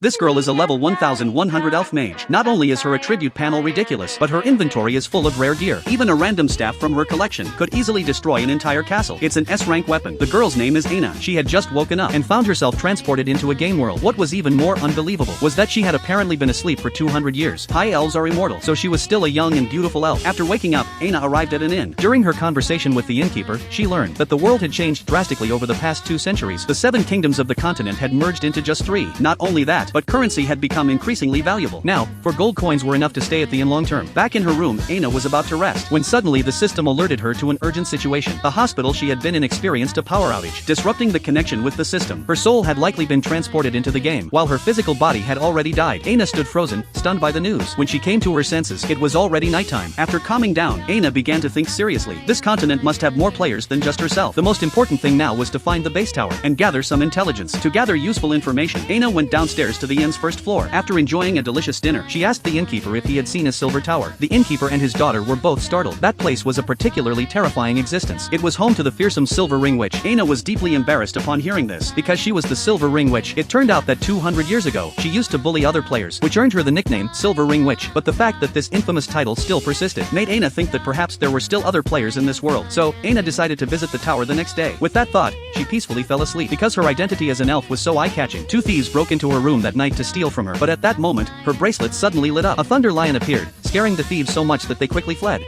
This girl is a level 1100 elf mage. Not only is her attribute panel ridiculous, but her inventory is full of rare gear. Even a random staff from her collection could easily destroy an entire castle. It's an S-rank weapon. The girl's name is Aina. She had just woken up and found herself transported into a game world. What was even more unbelievable was that she had apparently been asleep for 200 years. High elves are immortal, so she was still a young and beautiful elf. After waking up, Aina arrived at an inn. During her conversation with the innkeeper, she learned that the world had changed drastically over the past 2 centuries. The 7 kingdoms of the continent had merged into just 3. Not only that, but currency had become increasingly valuable. Now, for gold coins were enough to stay at the inn long term. Back in her room, Aina was about to rest, when suddenly the system alerted her to an urgent situation. The hospital she had been in experienced a power outage, disrupting the connection with the system. Her soul had likely been transported into the game, while her physical body had already died. Aina stood frozen, stunned by the news. When she came to her senses, it was already nighttime. After calming down, Aina began to think seriously. This continent must have more players than just herself. The most important thing now was to find the base tower and gather some intelligence. To gather useful information, Aina went downstairs to the inn's first floor. After enjoying a delicious dinner, she asked the innkeeper if he had seen a silver tower. The innkeeper and his daughter were both startled. That place was a particularly terrifying existence. It was home to the fearsome Silver Ring Witch. Aina was deeply embarrassed upon hearing this, because she was the Silver Ring Witch. It turned out that 200 years ago, she used to bully other players, which earned her the nickname Silver Ring Witch. But the fact that this infamous title still persisted made Aina think that perhaps there were still other players in this world. So, Aina decided to visit the tower the next day. With that thought, she peacefully fell asleep. Because her identity as an elf was so eye-catching, 2 thieves broke into her room that night to steal from her. But at that moment, her bracelet suddenly lit up. A thunder lion appeared, scaring the thieves so much that they quickly fled.